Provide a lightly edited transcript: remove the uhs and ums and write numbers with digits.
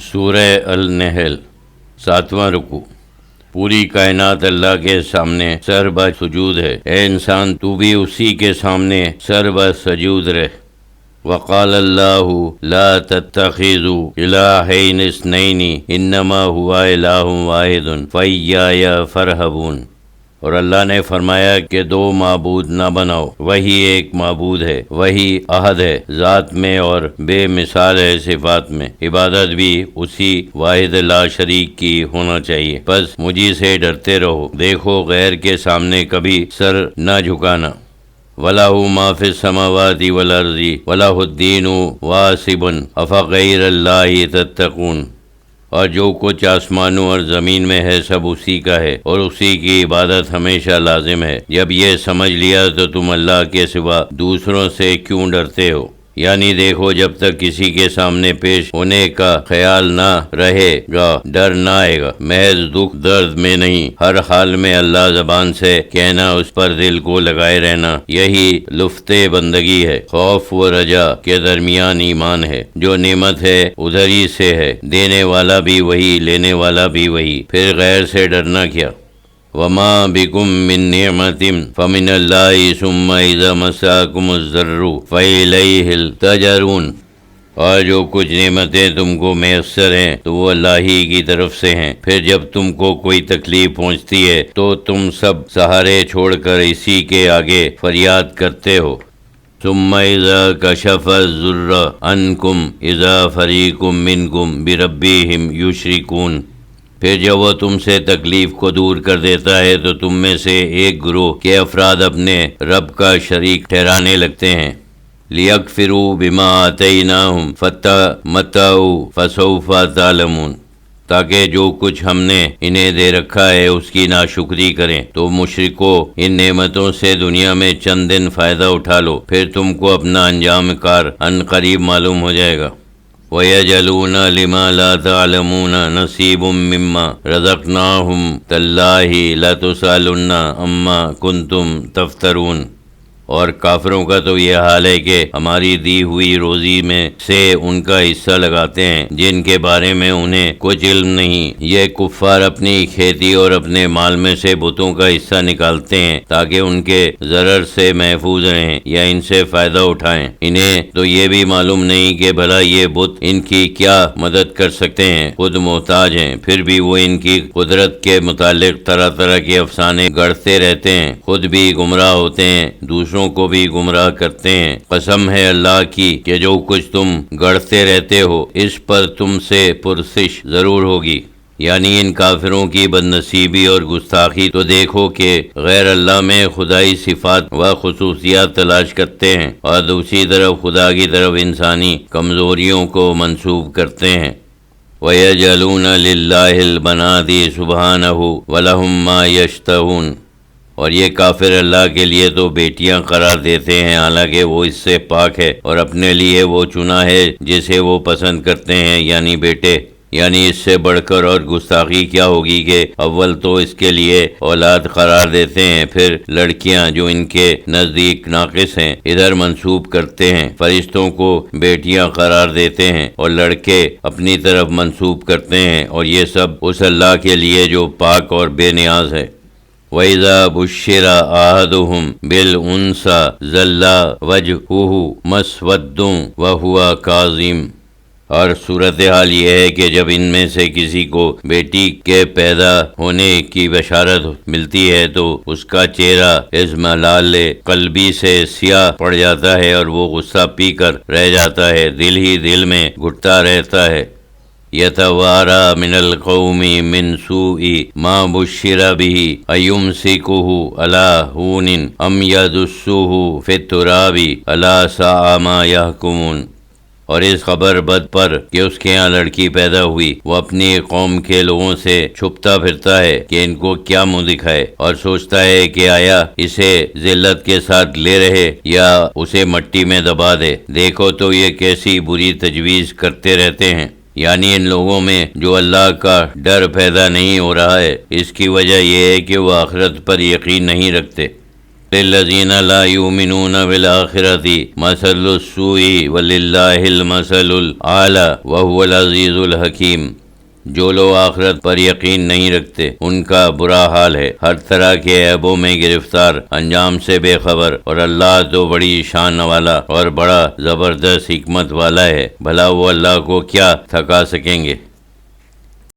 سورہ النحل 7واں رکوع۔ پوری کائنات اللہ کے سامنے سر بہ سجود ہے، اے انسان تو بھی اسی کے سامنے سر بہ سجود رہ۔ وقال اللہ لا تتخذوا الہین اثنین انما هو الہ واحد فایای فارہبون، اور اللہ نے فرمایا کہ دو معبود نہ بناؤ، وہی ایک معبود ہے، وہی احد ہے، ذات میں اور بے مثال ہے صفات میں، عبادت بھی اسی واحد لا شریک کی ہونا چاہیے، بس مجھی سے ڈرتے رہو، دیکھو غیر کے سامنے کبھی سر نہ جھکانا۔ وَلَهُ مَا فِي السَّمَاوَاتِ وَالْأَرْضِ وَلَهُ الدِّينُ وَاصِبٌ أَفَغَيْرَ اللَّهِ تَتَّقُونَ، اور جو کچھ آسمانوں اور زمین میں ہے سب اسی کا ہے اور اسی کی عبادت ہمیشہ لازم ہے۔ جب یہ سمجھ لیا تو تم اللہ کے سوا دوسروں سے کیوں ڈرتے ہو؟ یعنی دیکھو جب تک کسی کے سامنے پیش ہونے کا خیال نہ رہے گا ڈر نہ آئے گا، محض دکھ درد میں نہیں، ہر حال میں اللہ زبان سے کہنا، اس پر دل کو لگائے رہنا، یہی لفظ بندگی ہے۔ خوف و رجا کے درمیان ایمان ہے، جو نعمت ہے ادھر ہی سے ہے، دینے والا بھی وہی، لینے والا بھی وہی، پھر غیر سے ڈرنا کیا؟ وما بکم من نعمت فمن اللہ ثم اذا مساکم الضر فالیہ تجرون، اور جو کچھ نعمتیں تم کو میسر ہیں تو وہ اللہ ہی کی طرف سے ہیں، پھر جب تم کو کوئی تکلیف پہنچتی ہے تو تم سب سہارے چھوڑ کر اسی کے آگے فریاد کرتے ہو۔ ثم اذا کشف الضر عنکم اذا فریق منکم بربہم یشرکون، پھر جب وہ تم سے تکلیف کو دور کر دیتا ہے تو تم میں سے ایک گروہ کے افراد اپنے رب کا شریک ٹھہرانے لگتے ہیں۔ لِيَكْفِرُوا بِمَا آتَيْنَاهُمْ فَتَمَتَّعُوا فَسَوْفَ تَعْلَمُونَ، تاکہ جو کچھ ہم نے انہیں دے رکھا ہے اس کی ناشکری کریں، تو مشرکو ان نعمتوں سے دنیا میں چند دن فائدہ اٹھا لو، پھر تم کو اپنا انجام کار ان قریب معلوم ہو جائے گا۔ وَيَجْعَلُونَ لِمَا لَا تَعْلَمُونَ نَصِيبٌ مِّمَّا رَزَقْنَاهُمْ تَاللَّهِ لَتُسْأَلُنَّ عَمَّا كُنتُمْ تَفْتَرُونَ، اور کافروں کا تو یہ حال ہے کہ ہماری دی ہوئی روزی میں سے ان کا حصہ لگاتے ہیں جن کے بارے میں انہیں کچھ علم نہیں۔ یہ کفار اپنی کھیتی اور اپنے مال میں سے بتوں کا حصہ نکالتے ہیں تاکہ ان کے ضرر سے محفوظ رہیں یا ان سے فائدہ اٹھائیں۔ انہیں تو یہ بھی معلوم نہیں کہ بھلا یہ بت ان کی کیا مدد کر سکتے ہیں، خود محتاج ہیں، پھر بھی وہ ان کی قدرت کے متعلق طرح طرح کے افسانے گڑھتے رہتے ہیں، خود بھی گمراہ ہوتے ہیں، دوسروں کو بھی گمراہ کرتے ہیں۔ قسم ہے اللہ کی کہ جو کچھ تم گڑھتے رہتے ہو اس پر تم سے پرسش ضرور ہوگی۔ یعنی ان کافروں کی بد نصیبی اور گستاخی تو دیکھو کہ غیر اللہ میں خدائی صفات و خصوصیات تلاش کرتے ہیں اور دوسری طرف خدا کی طرف انسانی کمزوریوں کو منسوب کرتے ہیں۔ وَيَجْعَلُونَ لِلَّهِ الْبَنَاتِ سُبْحَانَهُ وَلَهُم مَّا يَشْتَهُونَ، اور یہ کافر اللہ کے لیے تو بیٹیاں قرار دیتے ہیں حالانکہ وہ اس سے پاک ہے، اور اپنے لیے وہ چنا ہے جسے وہ پسند کرتے ہیں یعنی بیٹے۔ یعنی اس سے بڑھ کر اور گستاخی کیا ہوگی کہ اول تو اس کے لیے اولاد قرار دیتے ہیں، پھر لڑکیاں جو ان کے نزدیک ناقص ہیں ادھر منسوب کرتے ہیں، فرشتوں کو بیٹیاں قرار دیتے ہیں اور لڑکے اپنی طرف منسوب کرتے ہیں، اور یہ سب اس اللہ کے لیے جو پاک اور بے نیاز ہے۔ وَإِذَا بُشِّرَ أَحَدُهُم بِالْأُنثىٰ ظَلَّ وَجْهُهُ مُسْوَدًّا وَهُوَ كَظِيمٌ، اور صورتحال یہ ہے کہ جب ان میں سے کسی کو بیٹی کے پیدا ہونے کی بشارت ملتی ہے تو اس کا چہرہ اضمحلال قلبی سے سیاہ پڑ جاتا ہے اور وہ غصہ پی کر رہ جاتا ہے، دل ہی دل میں گھٹتا رہتا ہے۔ يَتَوَارَى مِنَ الْقَوْمِ مِنْ سُوءِ مَا بُشِّرَ بِهِ أَيُمْسِكُهُ عَلَىٰ هُونٍ أَمْ يَدُسُّهُ فِي التُّرَابِ أَلَا سَاءَ مَا يَحْكُمُونَ، اور اس خبر بد پر کہ اس کے ہاں لڑکی پیدا ہوئی وہ اپنی قوم کے لوگوں سے چھپتا پھرتا ہے کہ ان کو کیا منہ دکھائے، اور سوچتا ہے کہ آیا اسے ذلت کے ساتھ لے رہے یا اسے مٹی میں دبا دے۔ دیکھو تو یہ کیسی بری تجویز کرتے رہتے ہیں۔ یعنی ان لوگوں میں جو اللہ کا ڈر پیدا نہیں ہو رہا ہے، اس کی وجہ یہ ہے کہ وہ آخرت پر یقین نہیں رکھتے۔ للذین لا یؤمنون بالآخرۃ مثل السوء وللہ المثل الاعلی وہو العزیز الحکیم۔ جو لوگ آخرت پر یقین نہیں رکھتے ان کا برا حال ہے، ہر طرح کے عیبوں میں گرفتار، انجام سے بے خبر، اور اللہ تو بڑی شان والا اور بڑا زبردست حکمت والا ہے، بھلا وہ اللہ کو کیا تھکا سکیں گے۔